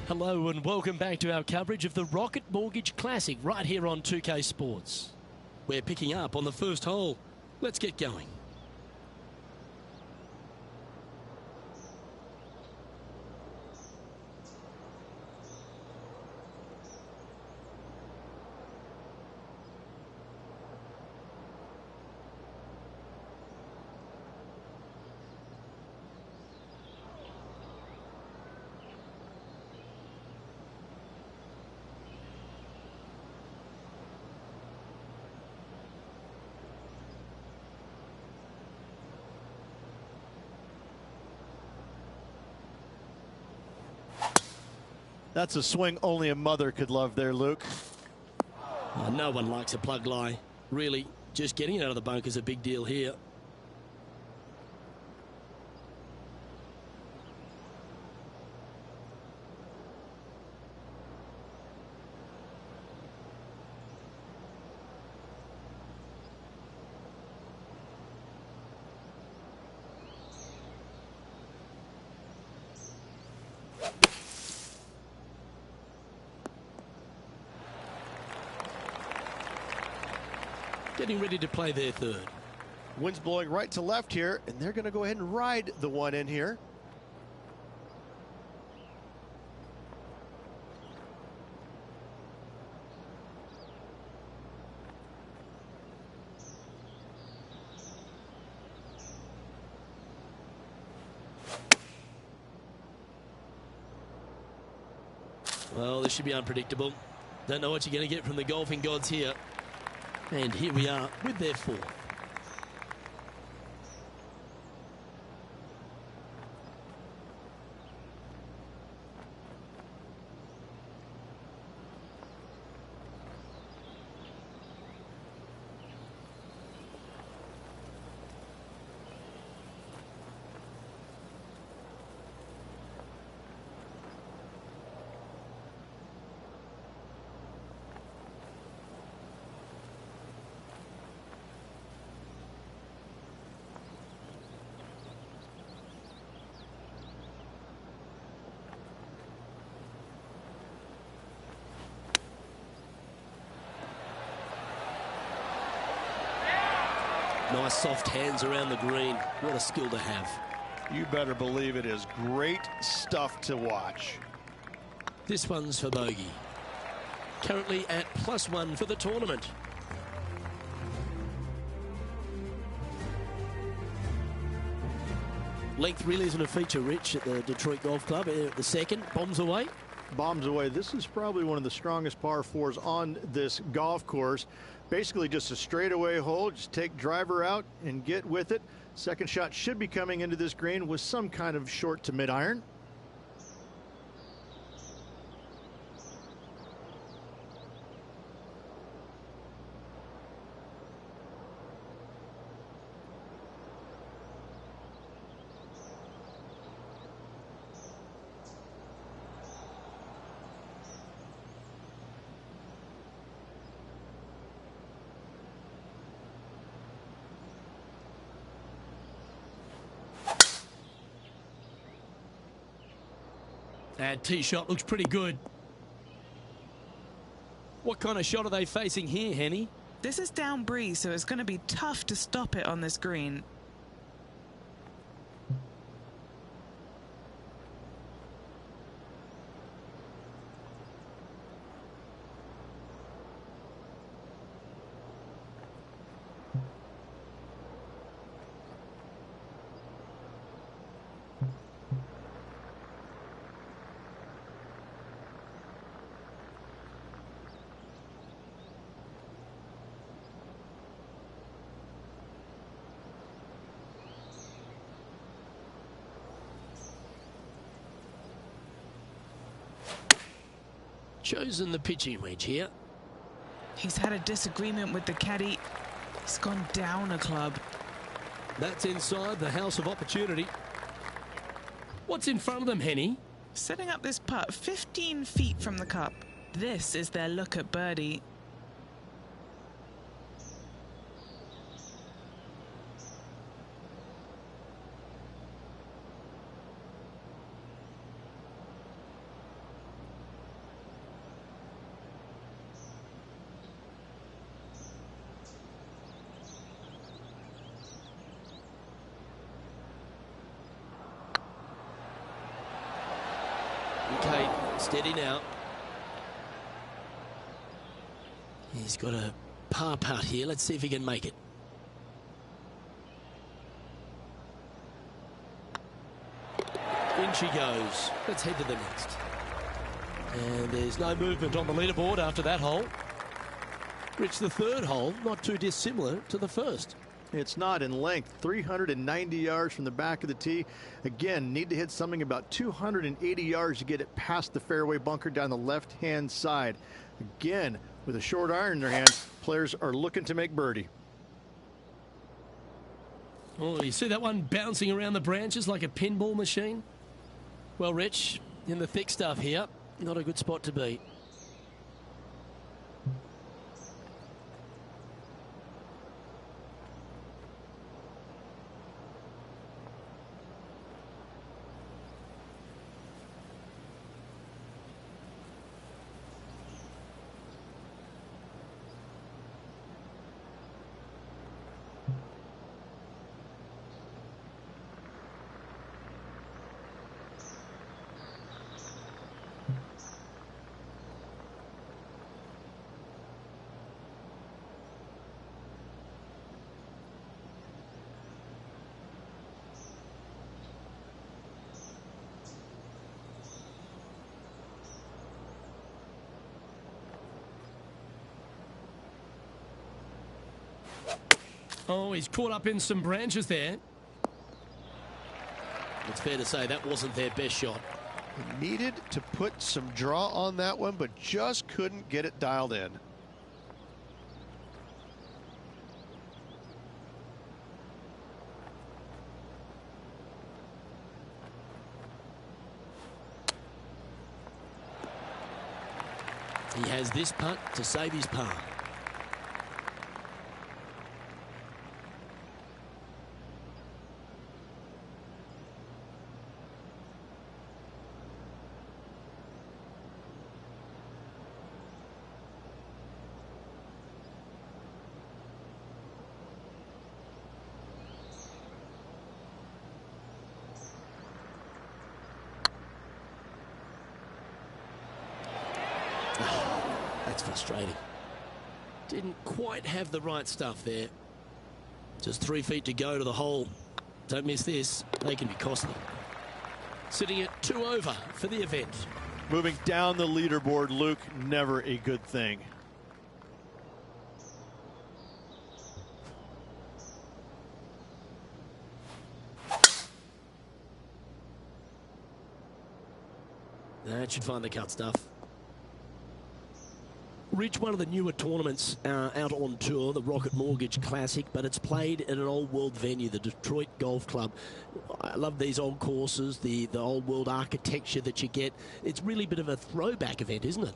Hello and welcome back to our coverage of the Rocket Mortgage Classic right here on 2K Sports. We're picking up on the first hole. Let's get going. That's a swing only a mother could love there, Luke. Oh, no one likes a plug lie. Really, just getting it out of the bunker is a big deal here. Getting ready to play their third. Wind's blowing right to left here, and they're going to go ahead and ride the one in here. Well, this should be unpredictable. Don't know what you're going to get from the golfing gods here. And here we are with their fourth. Nice soft hands around the green. What a skill to have. You better believe it is great stuff to watch. This one's for bogey. Currently at +1 for the tournament. Length really isn't a feature, Rich, at the Detroit Golf Club. The second, bombs away. Bombs away. This is probably one of the strongest par fours on this golf course. Basically just a straightaway hole. Just take driver out and get with it. Second shot should be coming into this green with some kind of short to mid iron. That tee shot looks pretty good. What kind of shot are they facing here, Henny? This is down breeze, so it's going to be tough to stop it on this green. Chosen the pitching wedge here. He's had a disagreement with the caddy. He's gone down a club. That's inside the house of opportunity. What's in front of them, Henny? Setting up this putt 15 feet from the cup. This is their look at birdie. Steady now. He's got a par putt here. Let's see if he can make it. In she goes. Let's head to the next. And there's no movement on the leaderboard after that hole. Rich, the third hole, not too dissimilar to the first. It's not in length, 390 yards from the back of the tee. Again, need to hit something about 280 yards to get it past the fairway bunker down the left-hand side. Again, with a short iron in their hands, players are looking to make birdie. Oh, you see that one bouncing around the branches like a pinball machine? Well, Rich, in the thick stuff here, not a good spot to be. Oh, he's caught up in some branches there. It's fair to say that wasn't their best shot. He needed to put some draw on that one, but just couldn't get it dialed in. He has this putt to save his par. That's frustrating. Didn't quite have the right stuff there. Just 3 feet to go to the hole. Don't miss this. They can be costly. Sitting at 2 over for the event. Moving down the leaderboard, Luke, never a good thing. That should find the cut stuff. Rich, one of the newer tournaments out on tour, the Rocket Mortgage Classic, but it's played at an old world venue, the Detroit Golf Club. I love these old courses, the old world architecture that you get. It's really a bit of a throwback event, isn't it?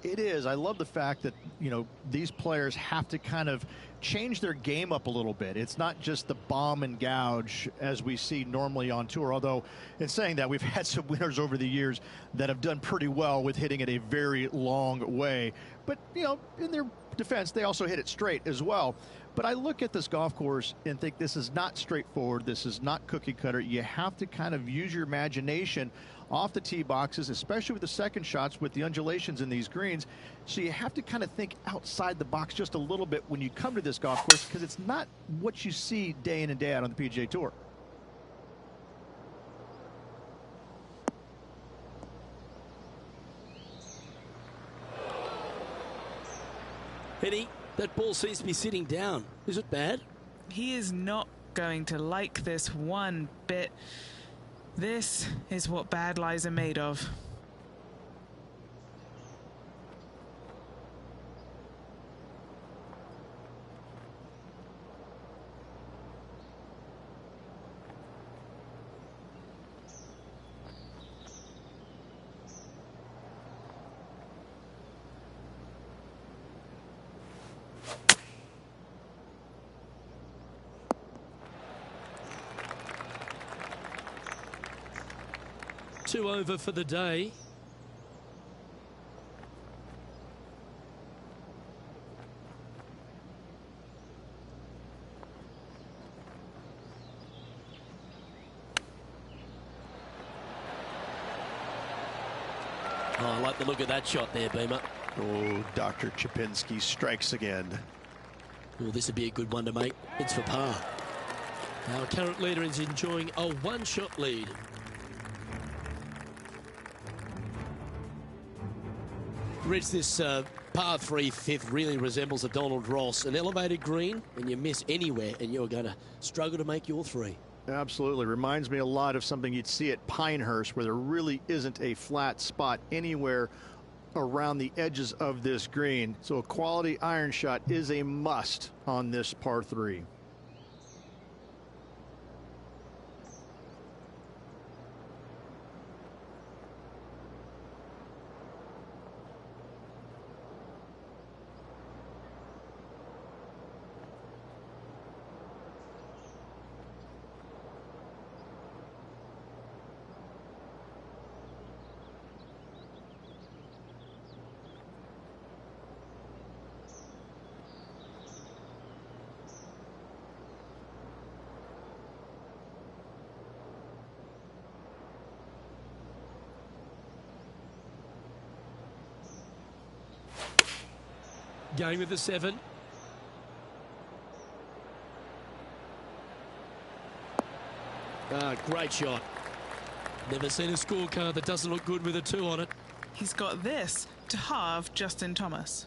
It is. I love the fact that, you know, these players have to kind of change their game up a little bit. It's not just the bomb and gouge as we see normally on tour, although in saying that, we've had some winners over the years that have done pretty well with hitting it a very long way. But, you know, in their defense, they also hit it straight as well. But I look at this golf course and think this is not straightforward. This is not cookie cutter. You have to kind of use your imagination off the tee boxes, especially with the second shots with the undulations in these greens. So you have to kind of think outside the box just a little bit when you come to this golf course, because it's not what you see day in and day out on the PGA Tour. Eddie, that ball seems to be sitting down. Is it bad? He is not going to like this one bit. This is what bad lies are made of. Two over for the day. Oh, I like the look of that shot there, Beamer. Oh, Dr. Chapinski strikes again. Well, this would be a good one to make. It's for par. Our current leader is enjoying a one-shot lead. Rich, this par 3 fifth really resembles a Donald Ross, an elevated green, and you miss anywhere, and you're going to struggle to make your 3. Absolutely. Reminds me a lot of something you'd see at Pinehurst, where there really isn't a flat spot anywhere around the edges of this green. So a quality iron shot is a must on this par 3. Game of the 7. Great shot. Never seen a scorecard that doesn't look good with a 2 on it. He's got this to halve Justin Thomas.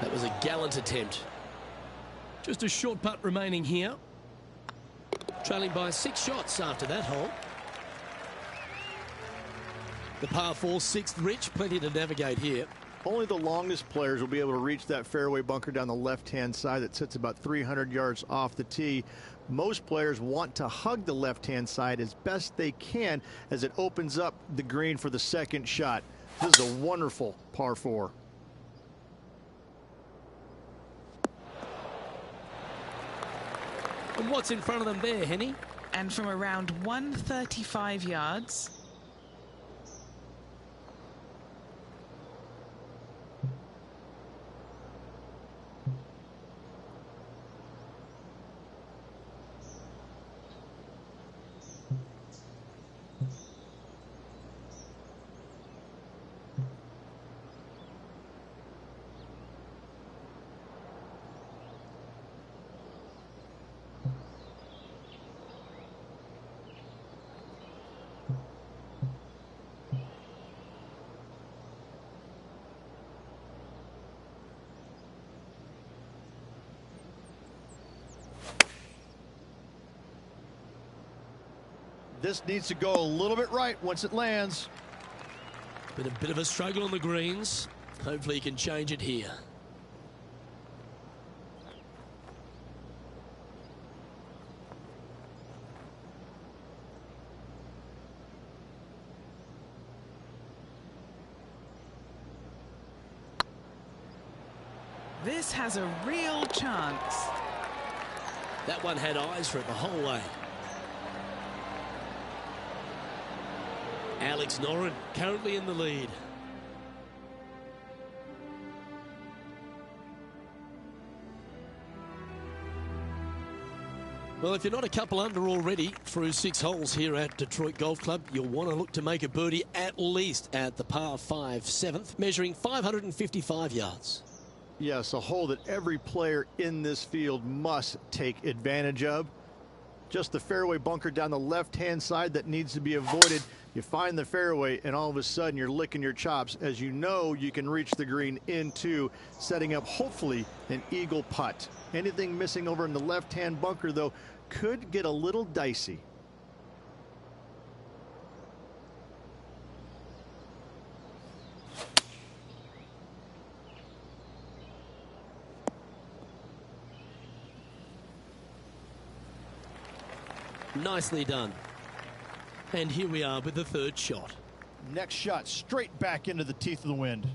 That was a gallant attempt. Just a short putt remaining here. Trailing by 6 shots after that hole. The par 4 6th, Rich. Plenty to navigate here. Only the longest players will be able to reach that fairway bunker down the left-hand side that sits about 300 yards off the tee. Most players want to hug the left-hand side as best they can as it opens up the green for the second shot. This is a wonderful par 4. And what's in front of them there, Henny? And from around 135 yards, This needs to go a little bit right once it lands. Been a bit of a struggle on the greens. Hopefully he can change it here. this has a real chance. That one had eyes for it the whole way. Alex Noren currently in the lead. Well, if you're not a couple under already through 6 holes here at Detroit Golf Club, you'll want to look to make a birdie at least at the par 5 7th, measuring 555 yards. Yes, a hole that every player in this field must take advantage of. Just the fairway bunker down the left-hand side that needs to be avoided. You find the fairway, and all of a sudden you're licking your chops as you know you can reach the green into, setting up hopefully an eagle putt. Anything missing over in the left-hand bunker, though, could get a little dicey. Nicely done. And here we are with the 3rd shot. Next shot straight back into the teeth of the wind.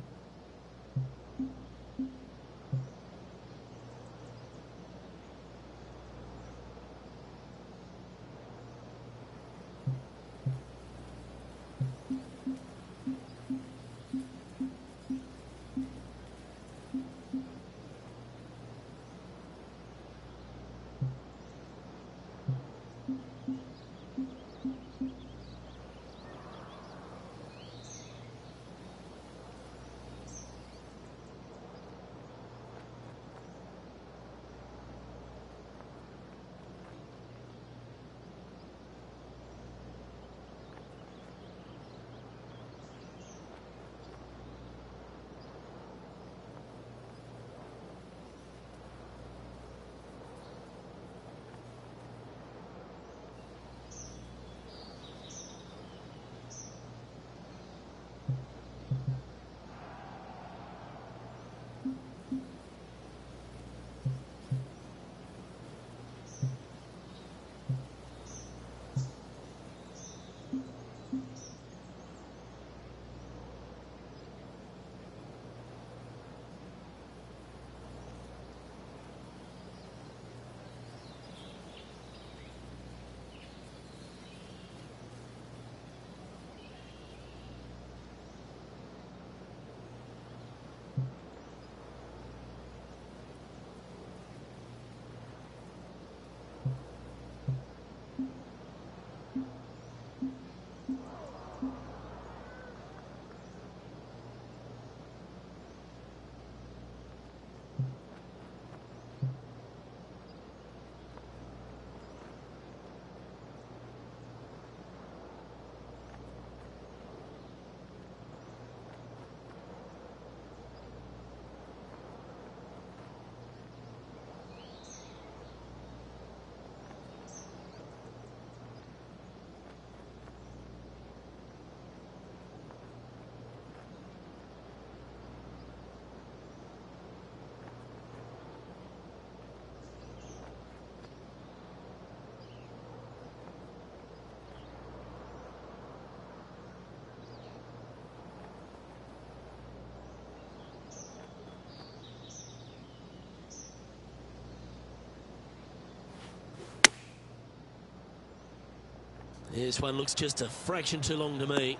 This one looks just a fraction too long to me.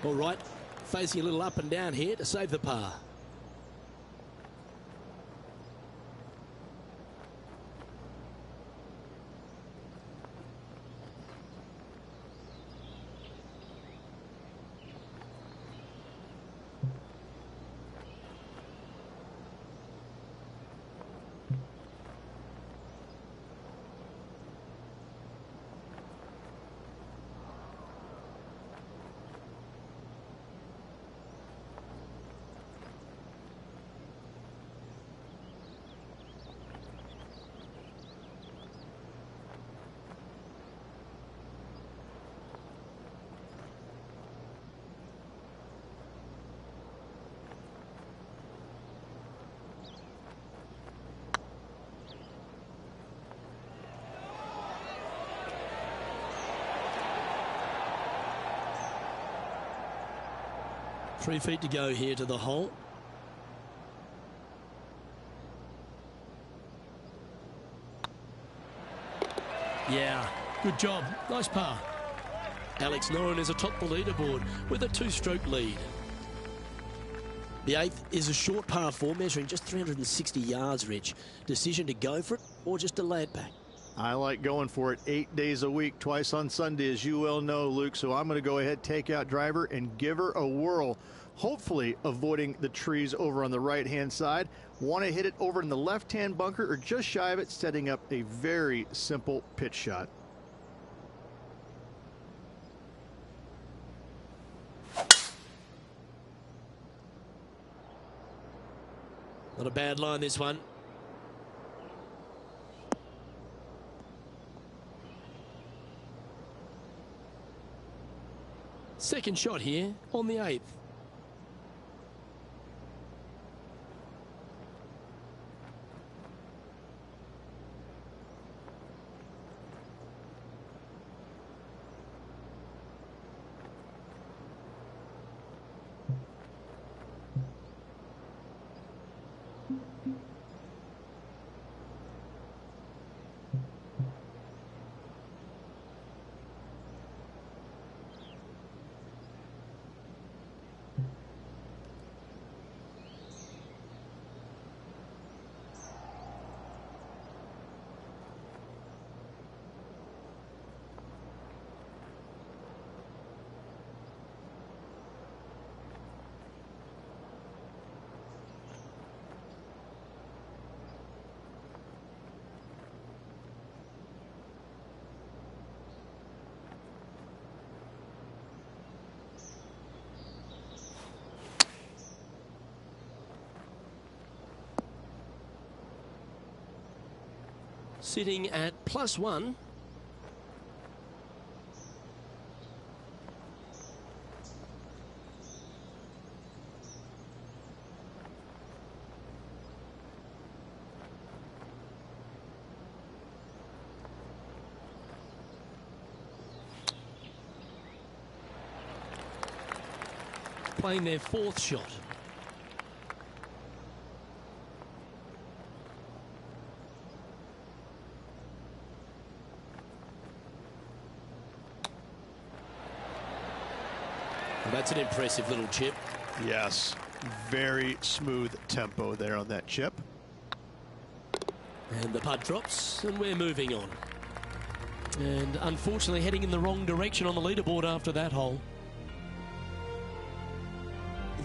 All right, facing a little up and down here to save the par. Three feet to go here to the hole. Yeah, good job. Nice par. Alex Noren is atop the leaderboard with a two-stroke lead. The eighth is a short par four, measuring just 360 yards, Rich. Decision to go for it or just to lay it back? I like going for it 8 days a week, twice on Sunday, as you well know, Luke. So I'm going to go ahead, take out driver, and give her a whirl. Hopefully avoiding the trees over on the right-hand side. Want to hit it over in the left-hand bunker or just shy of it, setting up a very simple pitch shot. Not a bad line, this one. Second shot here on the eighth. sitting at +1. Playing their 4th shot. Well, that's an impressive little chip. Yes, very smooth tempo there on that chip. And the putt drops, and we're moving on. And unfortunately heading in the wrong direction on the leaderboard after that hole.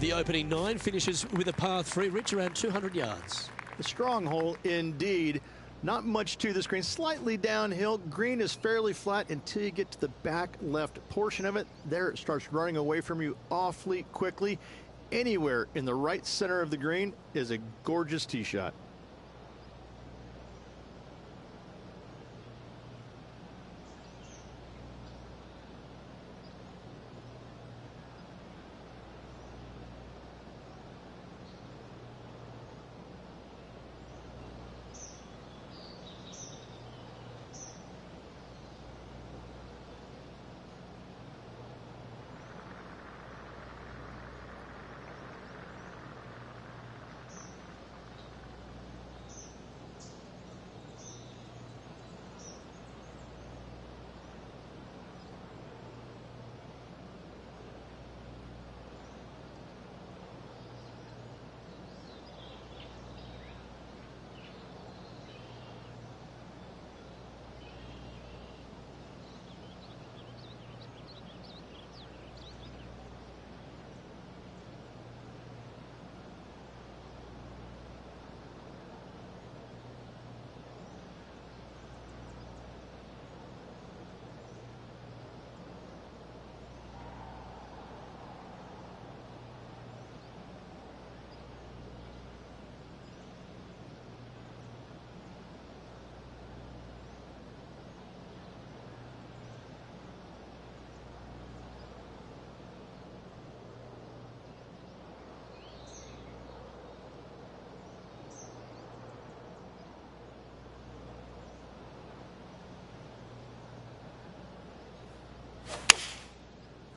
The opening 9 finishes with a par 3, Rich, around 200 yards. A strong hole indeed. Not much to this green, slightly downhill. Green is fairly flat until you get to the back left portion of it. There it starts running away from you awfully quickly. Anywhere in the right center of the green is a gorgeous tee shot.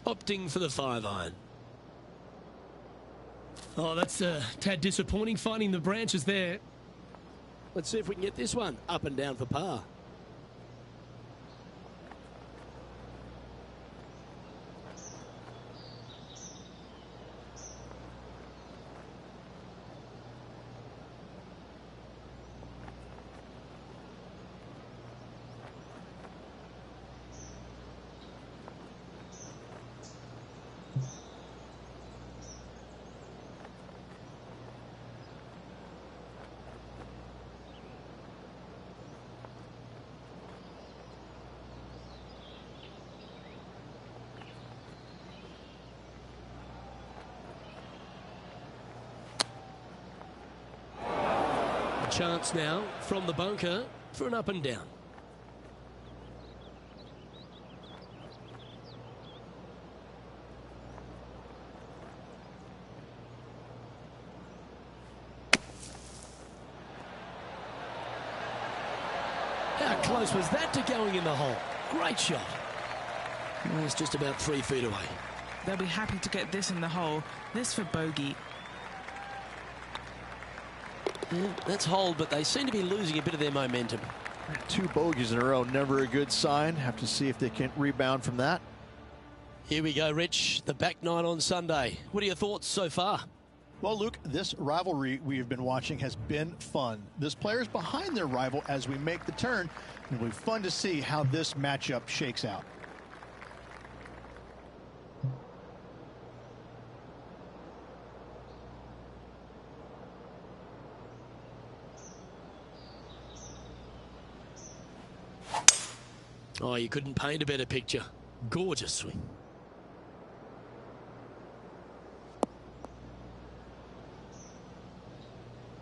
Opting for the 5-iron. Oh, that's a tad disappointing, finding the branches there. Let's see if we can get this one up and down for par. Chance now from the bunker for an up and down. How close was that to going in the hole? Great shot. Well, it's just about 3 feet away. They'll be happy to get this in the hole. This for bogey. Yeah, that's hold, but they seem to be losing a bit of their momentum. 2 bogeys in a row, never a good sign. Have to see if they can rebound from that. Here we go, Rich. The back 9 on Sunday. What are your thoughts so far? Well, Luke, this rivalry we have been watching has been fun. This player's behind their rival as we make the turn. It'll be fun to see how this matchup shakes out. Oh, you couldn't paint a better picture. Gorgeous swing.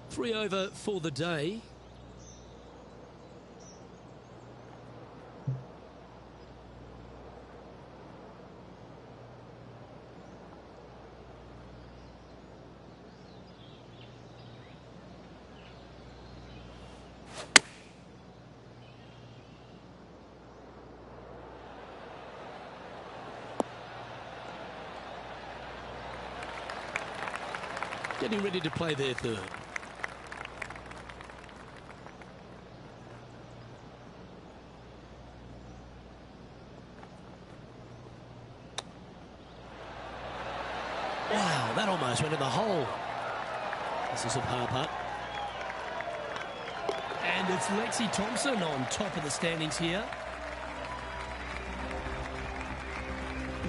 Three over for the day. getting ready to play their third. Wow, that almost went in the hole. This is a par putt. And it's Lexi Thompson on top of the standings here.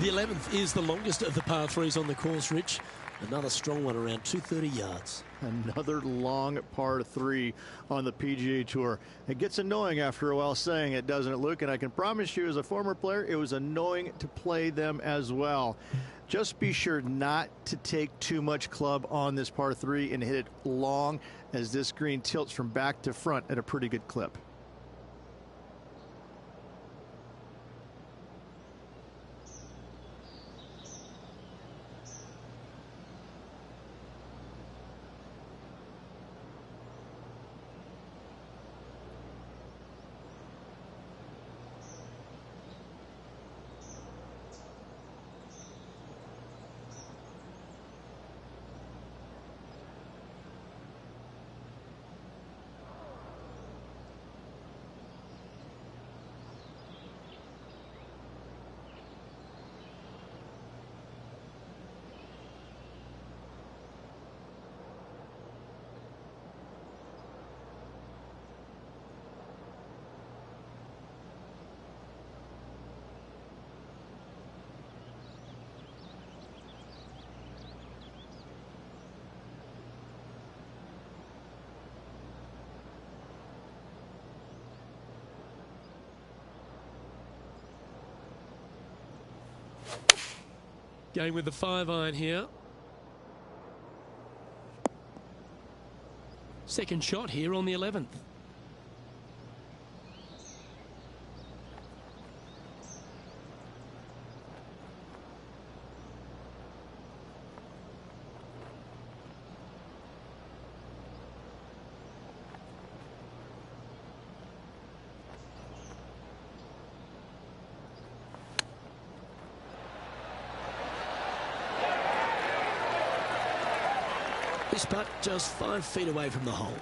The 11th is the longest of the par threes on the course, Rich. Another strong one, around 230 yards. Another long par 3 on the PGA Tour. It gets annoying after a while saying it, doesn't it, Luke? And I can promise you, as a former player, it was annoying to play them as well. Just be sure not to take too much club on this par 3 and hit it long, as this green tilts from back to front at a pretty good clip. Going with the 5-iron here. Second shot here on the 11th. This putt just 5 feet away from the hole.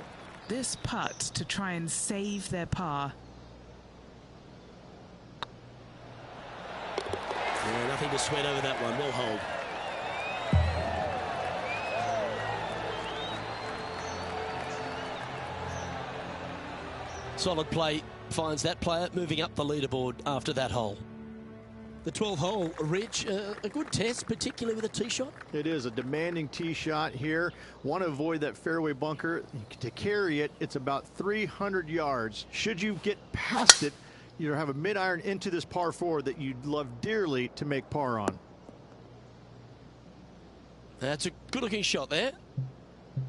This putt to try and save their par. Yeah, nothing to sweat over that one. Well hold. Solid play finds that player moving up the leaderboard after that hole. The 12th hole, Rich, a good test, particularly with a tee shot. It is a demanding tee shot here. Want to avoid that fairway bunker. To carry it, it's about 300 yards. Should you get past it, you have a mid-iron into this par 4 that you'd love dearly to make par on. That's a good-looking shot there.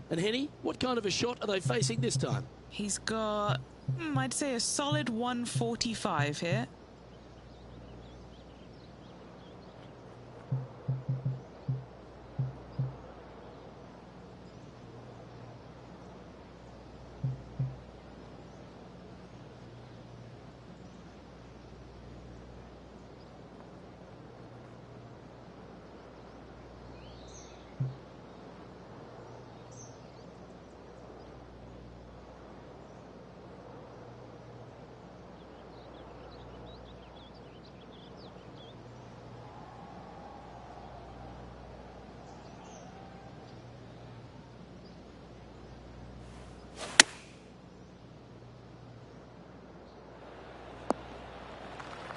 And Henny, what kind of a shot are they facing this time? He's got, I'd say, a solid 145 here.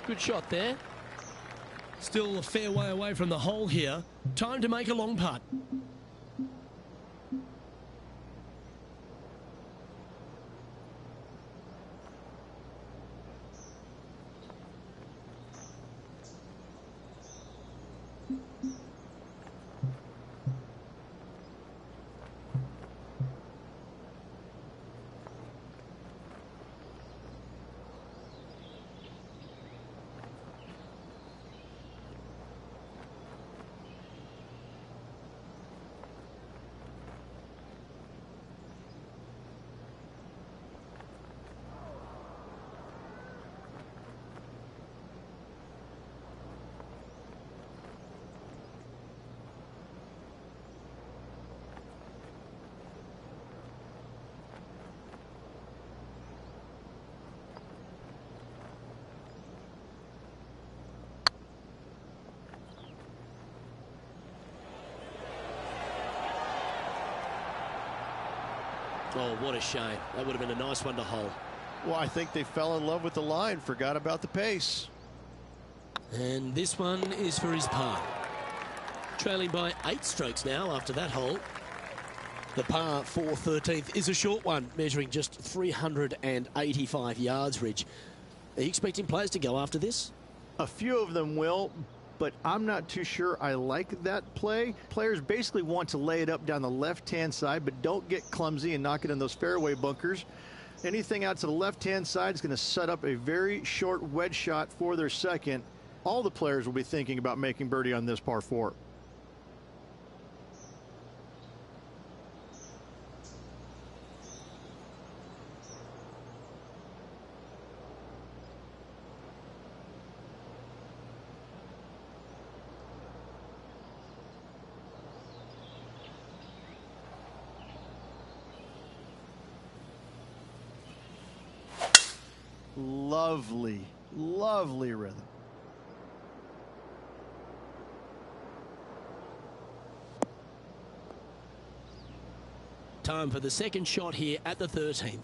Good shot there. Still a fair way away from the hole here. Time to make a long putt. Oh, what a shame. That would have been a nice one to hole. Well, I think they fell in love with the line, forgot about the pace. And this one is for his par. Trailing by 8 strokes now after that hole. The par 4 13th is a short one, measuring just 385 yards, Rich. Are you expecting players to go after this? A few of them will, but I'm not too sure I like that play. Players basically want to lay it up down the left-hand side, but don't get clumsy and knock it in those fairway bunkers. Anything out to the left-hand side is going to set up a very short wedge shot for their second. All the players will be thinking about making birdie on this par 4. Lovely, lovely rhythm. Time for the second shot here at the 13th.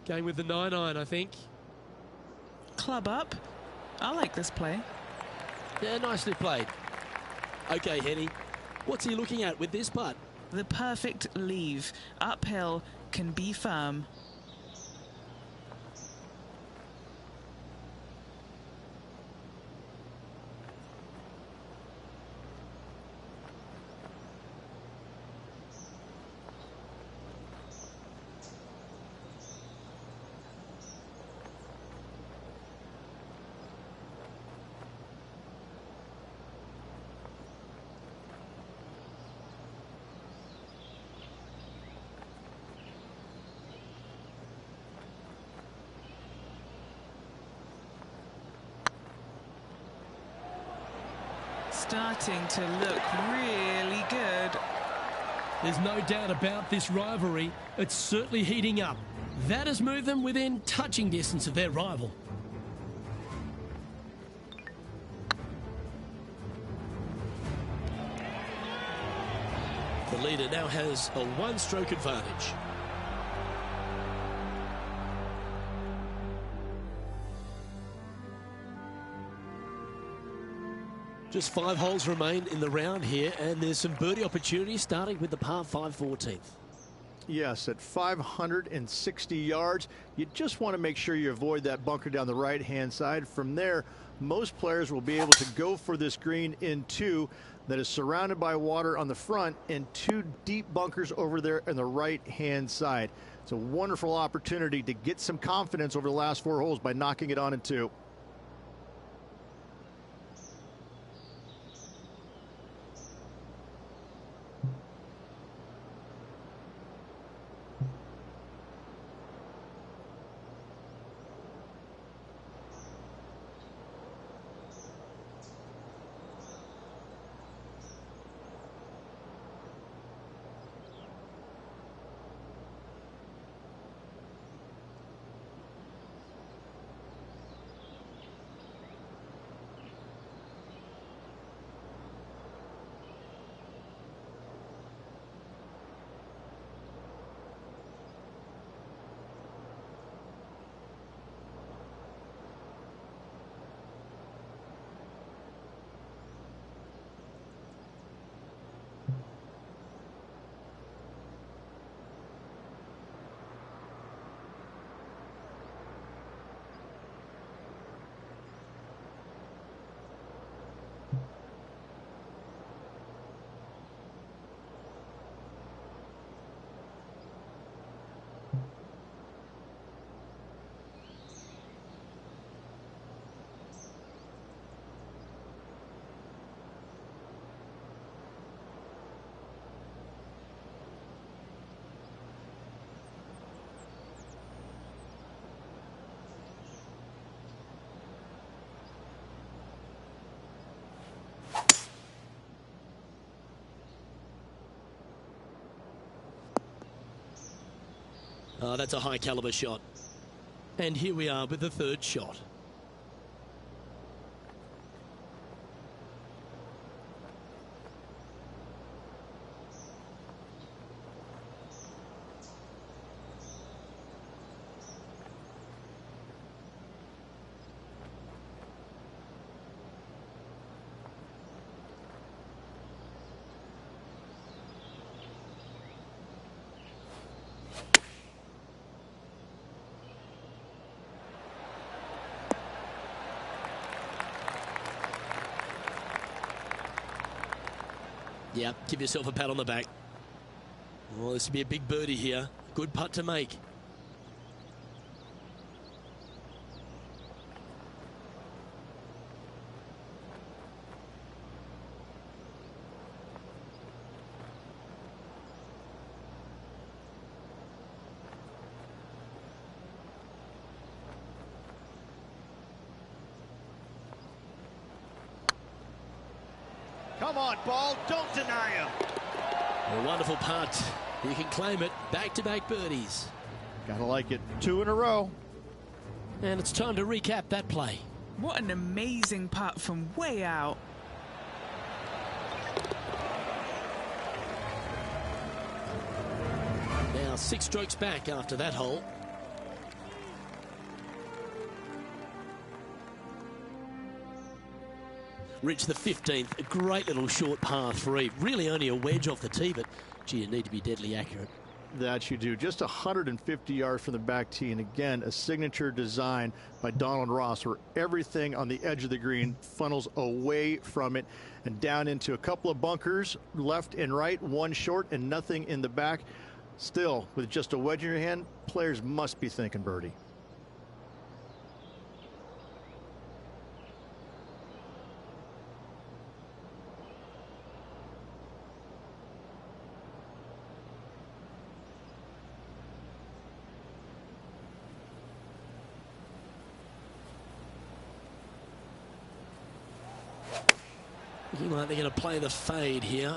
Going with the 9-iron, I think. Club up. I like this play. Yeah, nicely played. Okay, Henny, what's he looking at with this putt? The perfect leave. Uphill, can be firm. Starting to look really good. There's no doubt about this rivalry. It's certainly heating up. That has moved them within touching distance of their rival. The leader now has a 1-stroke advantage. Just 5 holes remain in the round here, and there's some birdie opportunities starting with the par 5 14th. Yes, at 560 yards, you just want to make sure you avoid that bunker down the right-hand side. From there, most players will be able to go for this green in 2 that is surrounded by water on the front and 2 deep bunkers over there on the right-hand side. It's a wonderful opportunity to get some confidence over the last 4 holes by knocking it on in 2. Oh, that's a high caliber shot. And here we are with the third shot. Yeah, give yourself a pat on the back. Well, this will be a big birdie here. Good putt to make. Come on, ball. Don't deny him. A wonderful putt. You can claim it. Back-to-back birdies. Gotta like it. 2 in a row. And it's time to recap that play. What an amazing putt from way out. Now 6 strokes back after that hole. Reach the 15th, a great little short par 3. Really only a wedge off the tee, but gee, you need to be deadly accurate. That you do. Just 150 yards from the back tee, and again, a signature design by Donald Ross, where everything on the edge of the green funnels away from it and down into a couple of bunkers, left and right, one short and nothing in the back. Still, with just a wedge in your hand, players must be thinking birdie. Looking like they're going to play the fade here.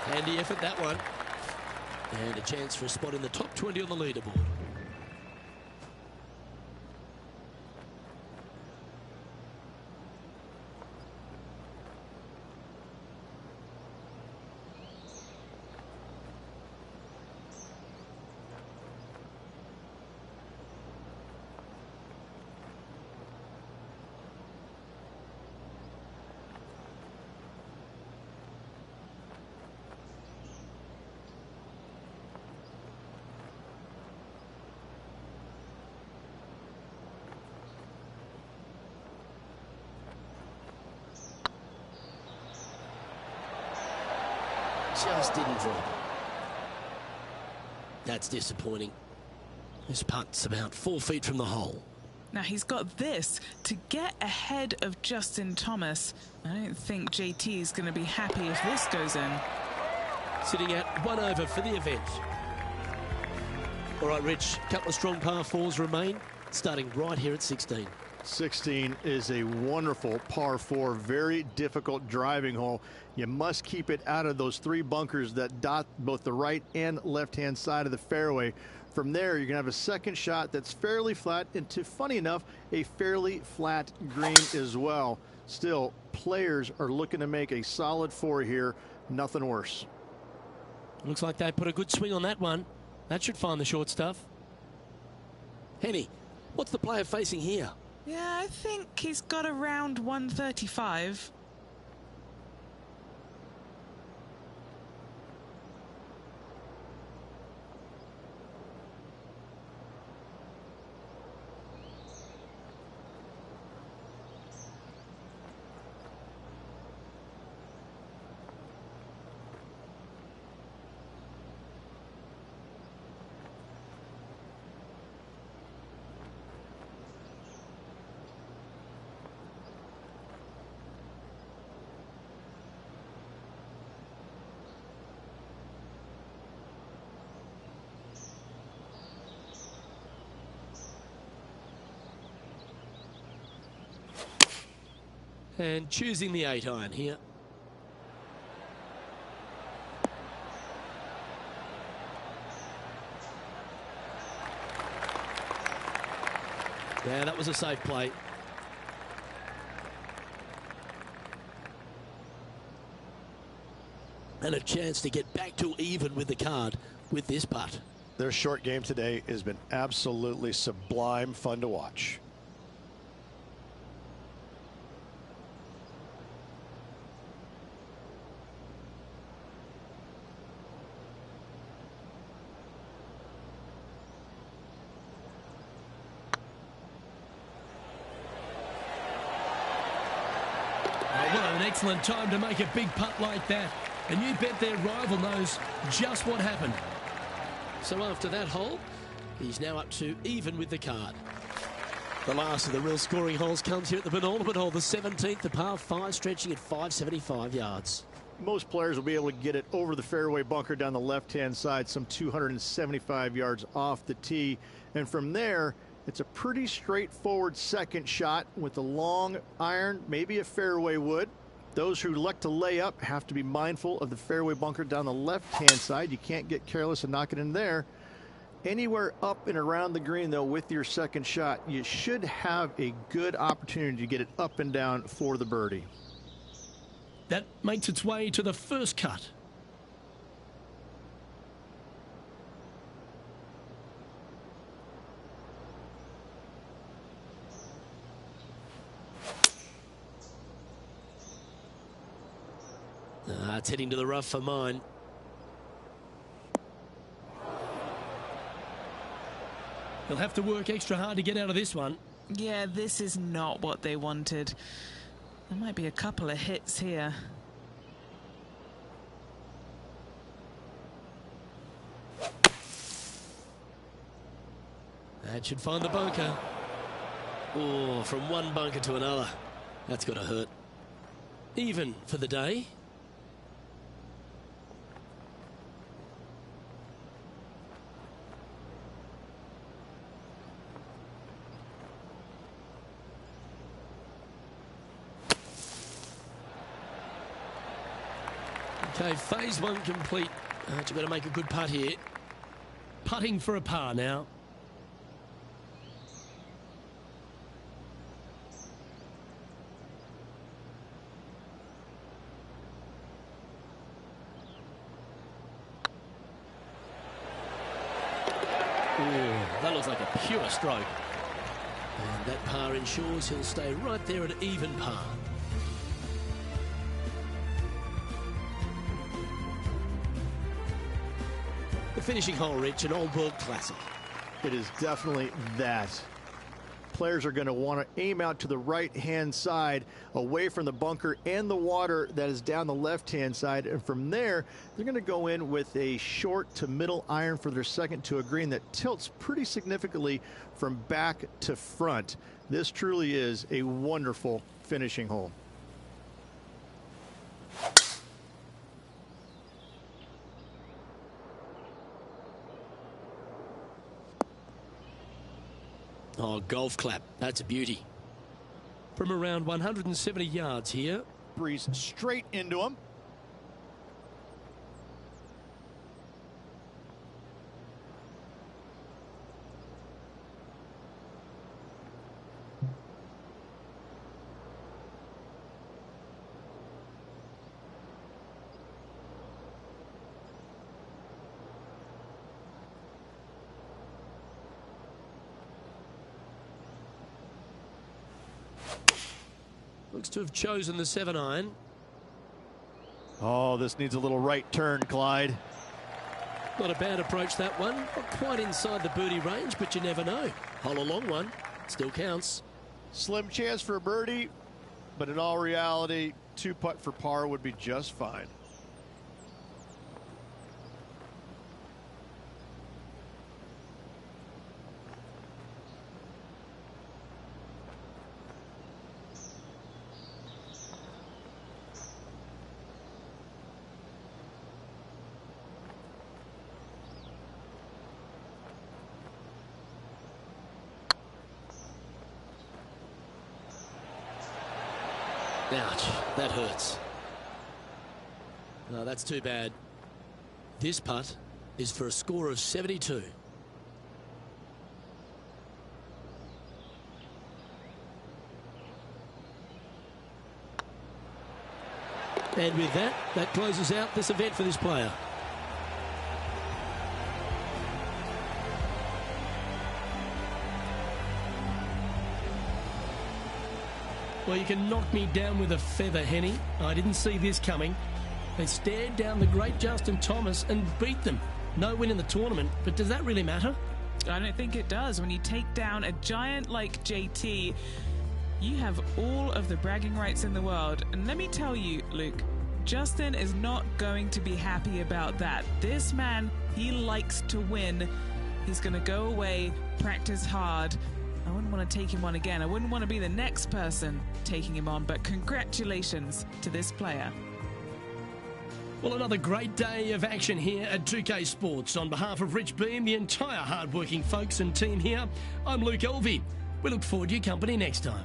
Handy effort, that one. And a chance for a spot in the top 20 on the leaderboard. Just didn't drop. That's disappointing. This putt's about 4 feet from the hole. Now he's got this to get ahead of Justin Thomas. I don't think JT is going to be happy if this goes in. Sitting at 1 over for the event. All right, Rich, a couple of strong par 4s remain, starting right here at 16. 16 is a wonderful par 4, very difficult driving hole. You must keep it out of those 3 bunkers that dot both the right and left-hand side of the fairway. From there, you're going to have a second shot that's fairly flat into, funny enough, a fairly flat green as well. Still, players are looking to make a solid 4 here. Nothing worse. Looks like they put a good swing on that one. That should find the short stuff. Henny, what's the player facing here? Yeah, I think he's got around 135. And choosing the 8 iron here. Yeah, that was a safe play. And a chance to get back to even with the card with this putt. Their short game today has been absolutely sublime fun to watch. Well, an excellent time to make a big putt like that. And you bet their rival knows just what happened. So after that hole, he's now up to even with the card. The last of the real scoring holes comes here at the penultimate hole, the 17th, the par 5, stretching at 575 yards. Most players will be able to get it over the fairway bunker down the left-hand side, some 275 yards off the tee. And from there, it's a pretty straightforward second shot with a long iron, maybe a fairway wood. Those who like to lay up have to be mindful of the fairway bunker down the left-hand side. You can't get careless and knock it in there. Anywhere up and around the green, though, with your second shot, you should have a good opportunity to get it up and down for the birdie. That makes its way to the first cut. It's heading to the rough for mine. He'll have to work extra hard to get out of this one. Yeah, this is not what they wanted. There might be a couple of hits here. That should find the bunker. Oh, from one bunker to another. That's got to hurt. Even for the day. Okay, phase one complete. You've got to make a good putt here. Putting for a par now. That looks like a pure stroke. And that par ensures he'll stay right there at even par. The finishing hole, Rich, an old world classic. It is definitely that. Players are going to want to aim out to the right-hand side, away from the bunker and the water that is down the left-hand side. And from there, they're going to go in with a short to middle iron for their second to a green that tilts pretty significantly from back to front. This truly is a wonderful finishing hole. Oh, golf clap. That's a beauty. From around 170 yards here. Breeze straight into him. Looks to have chosen the 7-iron. Oh, this needs a little right turn, Clyde. Not a bad approach, that one. Not quite inside the birdie range, but you never know. Hole a long one. Still counts. Slim chance for a birdie, but in all reality, 2-putt for par would be just fine. Ouch, that hurts. No, that's too bad. This putt is for a score of 72. And with that, that closes out this event for this player. Well, you can knock me down with a feather, Henny. I didn't see this coming. They stared down the great Justin Thomas and beat them. No win in the tournament, but does that really matter? I don't think it does. When you take down a giant like JT, you have all of the bragging rights in the world. And let me tell you, Luke, Justin is not going to be happy about that. This man, he likes to win. He's going to go away, practice hard. I wouldn't want to take him on again. I wouldn't want to be the next person taking him on, but congratulations to this player. Well, another great day of action here at 2K Sports. On behalf of Rich Beam, the entire hard-working folks and team here, I'm Luke Elvey. We look forward to your company next time.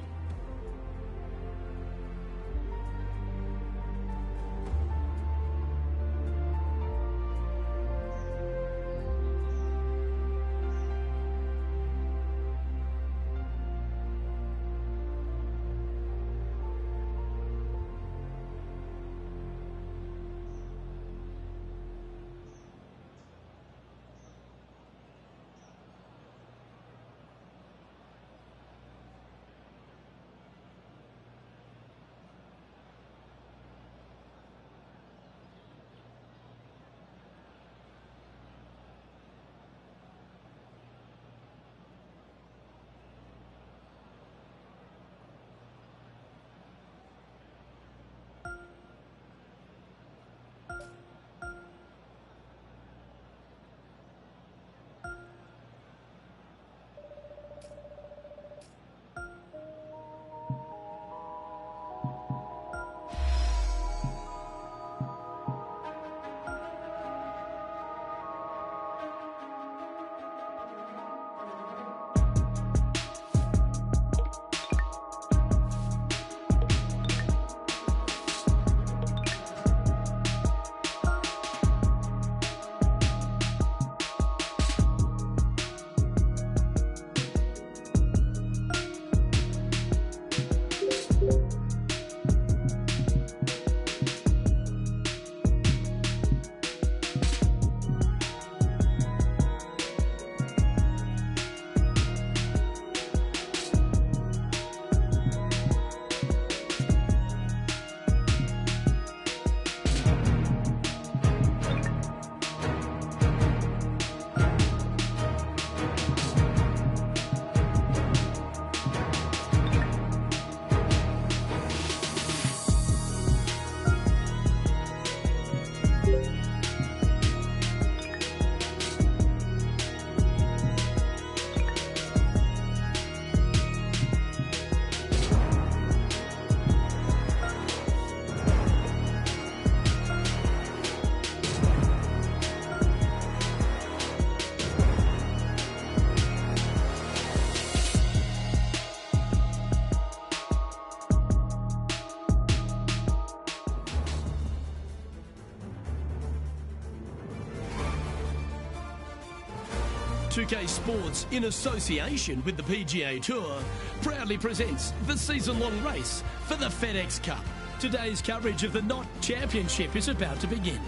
UK Sports, in association with the PGA Tour, proudly presents the season-long race for the FedEx Cup. Today's coverage of the Knot Championship is about to begin.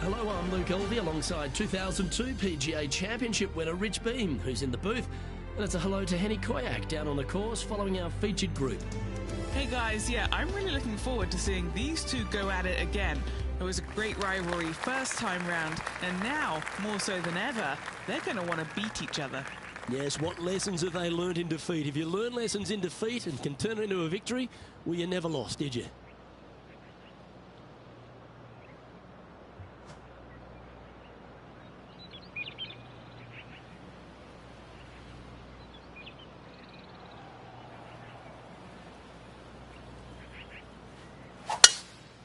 Hello, I'm Luke Elvey alongside 2002 PGA Championship winner Rich Beam, who's in the booth. And it's a hello to Henny Koyak down on the course following our featured group. Hey guys, yeah, I'm really looking forward to seeing these two go at it again. It was a great rivalry first time round, and now, more so than ever, they're going to want to beat each other. Yes, what lessons have they learned in defeat? If you learn lessons in defeat and can turn it into a victory, well, you never lost, did you?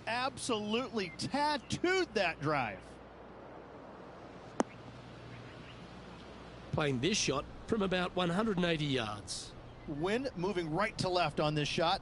Absolutely tattooed that drive. Playing this shot from about 180 yards. Wind moving right to left on this shot.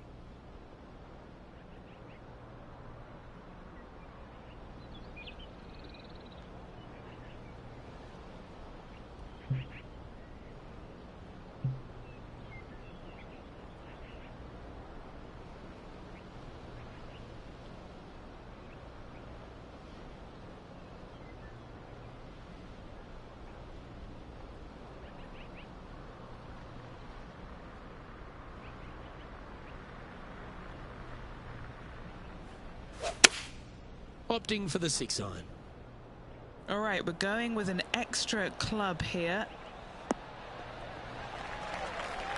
opting for the 6-iron. All right, we're going with an extra club here.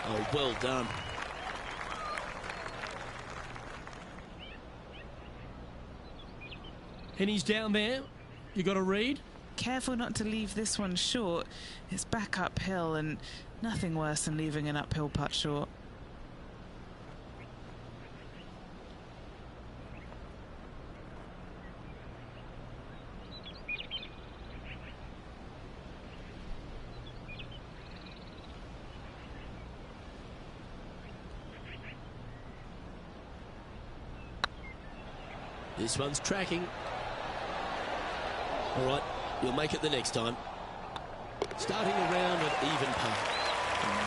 Oh, well done. And he's down there. You got to read. Careful not to leave this one short. It's back uphill, and nothing worse than leaving an uphill putt short. This one's tracking. All right, you'll make it the next time. Starting around at even par.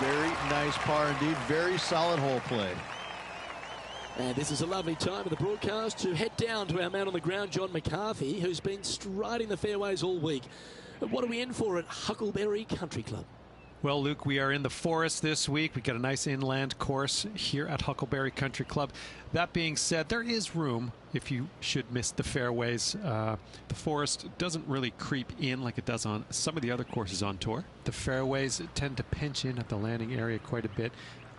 Very nice par indeed. Very solid hole play. And this is a lovely time of the broadcast to head down to our man on the ground, John McCarthy, who's been striding the fairways all week. What are we in for at Huckleberry Country Club? Well, Luke, we are in the forest this week. We've got a nice inland course here at Huckleberry Country Club. That being said, there is room if you should miss the fairways. The forest doesn't really creep in like it does on some of the other courses on tour. The fairways tend to pinch in at the landing area quite a bit.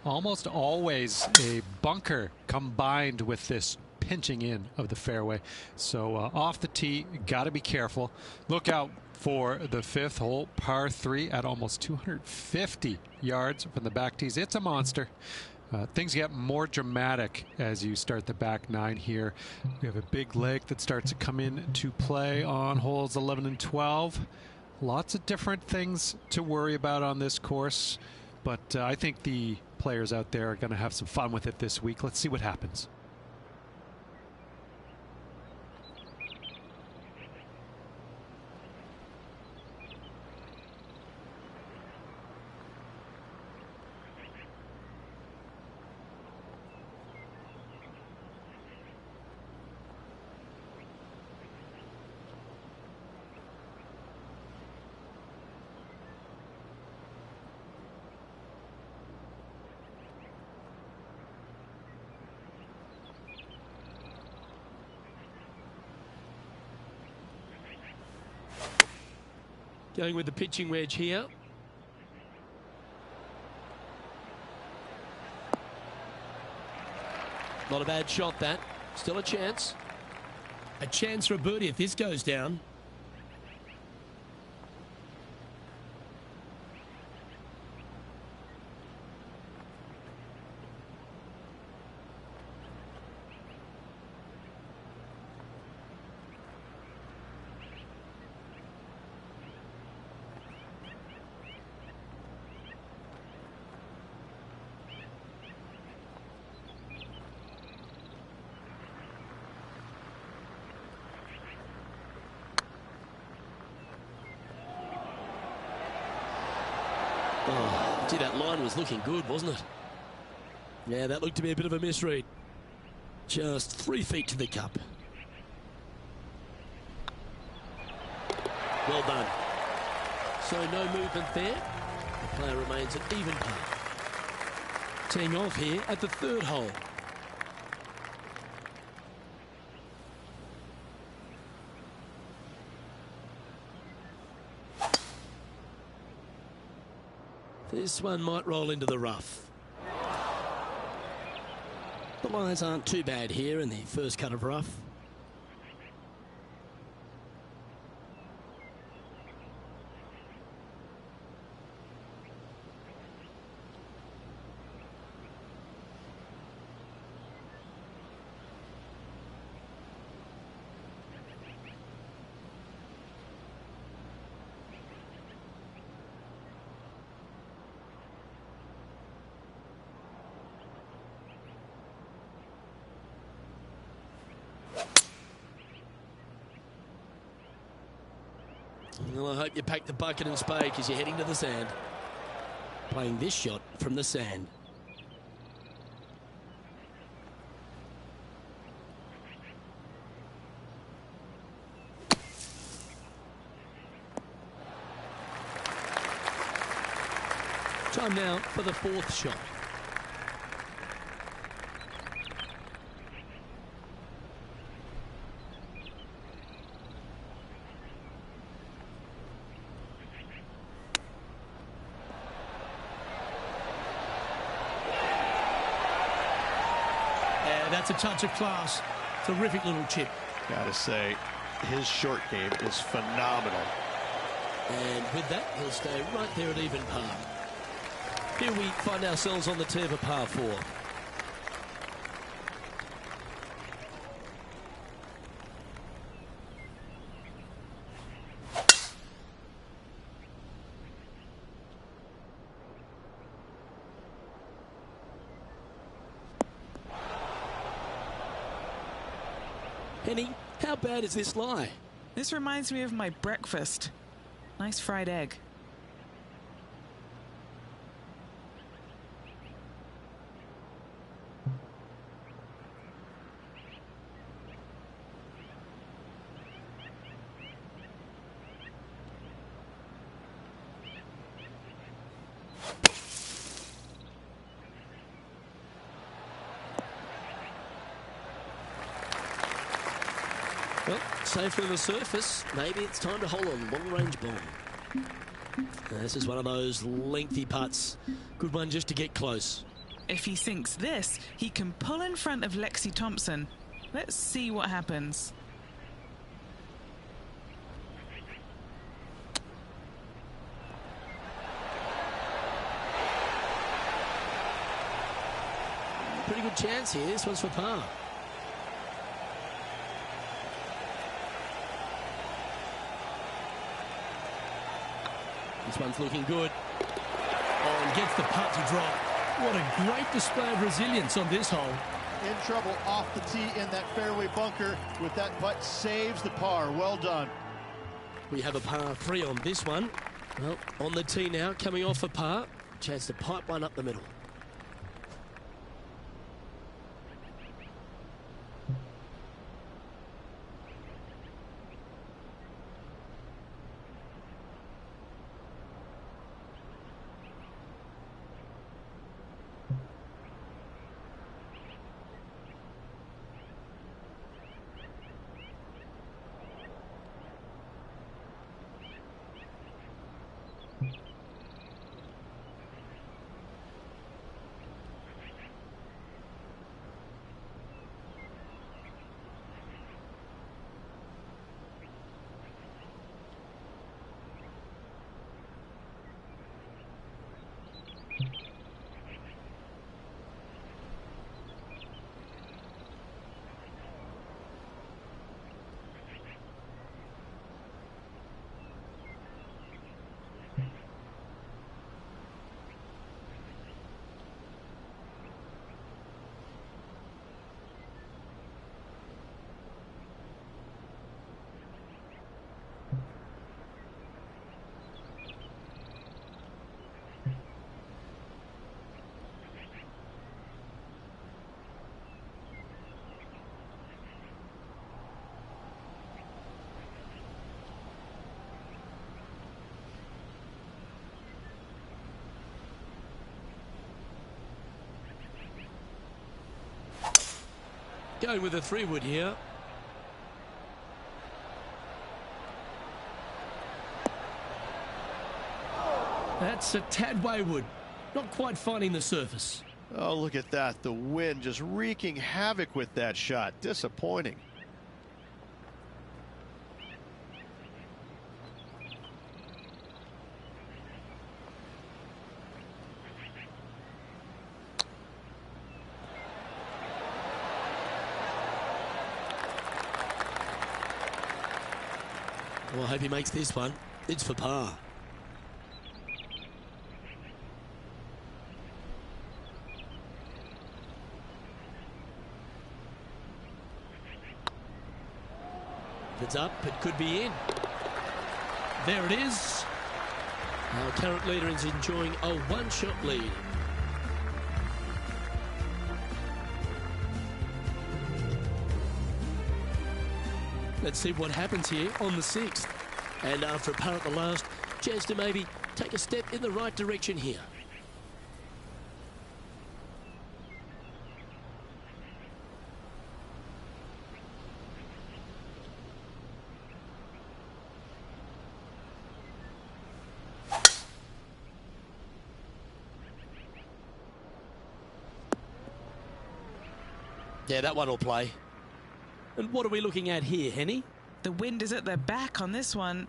Almost always a bunker combined with this pinching in of the fairway. So off the tee, got to be careful. Look out for the 5th hole, par 3 at almost 250 yards from the back tees. It's a monster. Things get more dramatic as you start the back 9 here. We have a big lake that starts to come into play on holes 11 and 12. Lots of different things to worry about on this course, but I think the players out there are going to have some fun with it this week. Let's see what happens. Going with the pitching wedge here. Not a bad shot, that. Still a chance. A chance for a birdie if this goes down. Oh, gee, that line was looking good, wasn't it? Yeah, that looked to be a bit of a misread. Just 3 feet to the cup. Well done. So no movement there. The player remains at even par. Teeing off here at the 3rd hole. This one might roll into the rough. The lines aren't too bad here in the first cut of rough. Well, I hope you pack the bucket and spade because you're heading to the sand. Playing this shot from the sand. Time now for the 4th shot. that's a touch of class. Terrific little chip. Gotta say, his short game is phenomenal. And with that, he'll stay right there at even par. Here we find ourselves on the tee of a par 4. Henny, how bad is this lie? This reminds me of my breakfast. Nice fried egg. Well, safely on the surface. Maybe it's time to hold on. Long-range bomb. Now, this is one of those lengthy putts. Good one just to get close. If he sinks this, he can pull in front of Lexi Thompson. Let's see what happens. Pretty good chance here. This one's for par. This one's looking good. Oh, and gets the putt to drop. What a great display of resilience on this hole. In trouble off the tee in that fairway bunker with that putt, saves the par. Well done. We have a par 3 on this one. Well, on the tee now, coming off a par. Chance to pipe one up the middle. Going with a 3-wood here. That's a tad wayward. Not quite finding the surface. Oh, look at that. The wind just wreaking havoc with that shot. Disappointing. Well, I hope he makes this one. It's for par. If it's up, it could be in. There it is. Our current leader is enjoying a one-shot lead. Let's see what happens here on the 6th. And after a par at the last, chance to maybe take a step in the right direction here. Yeah, that one will play. And what are we looking at here, Henny? The wind is at their back on this one.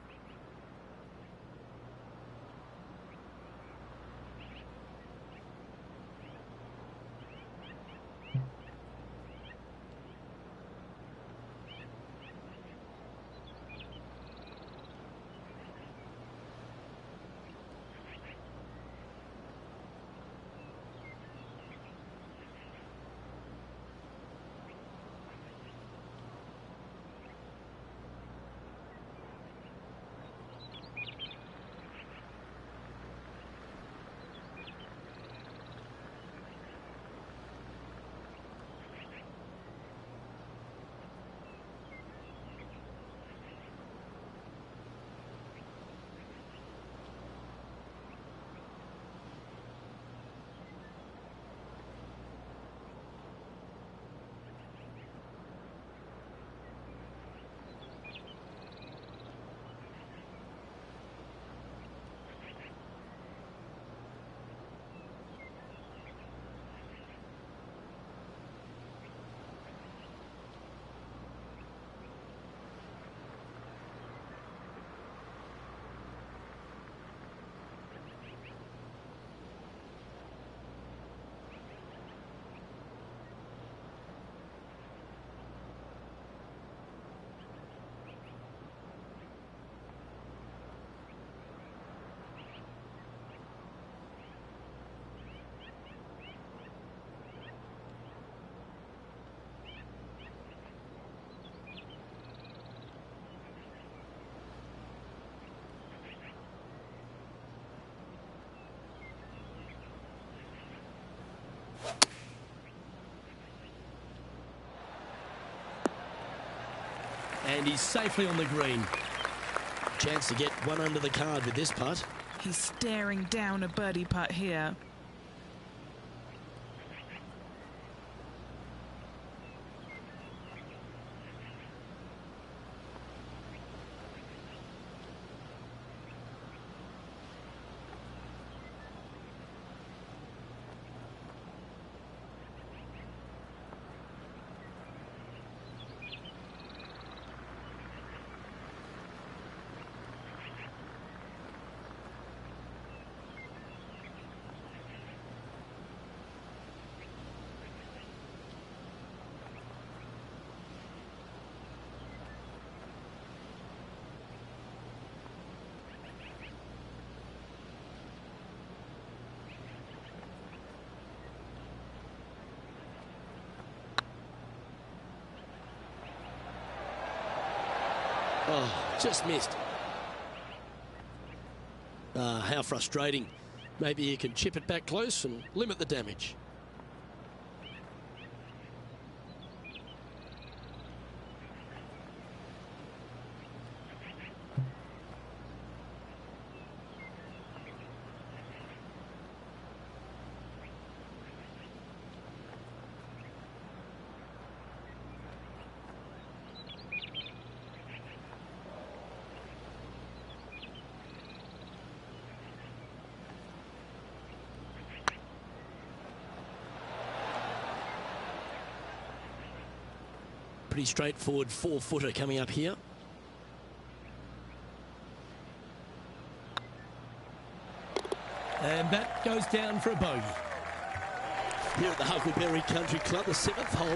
And he's safely on the green. Chance to get one under the card with this putt. He's staring down a birdie putt here. Oh, just missed. How frustrating. Maybe you can chip it back close and limit the damage. Pretty straightforward 4-footer coming up here. And that goes down for a bogey. Here at the Huckleberry Country Club, the 7th hole.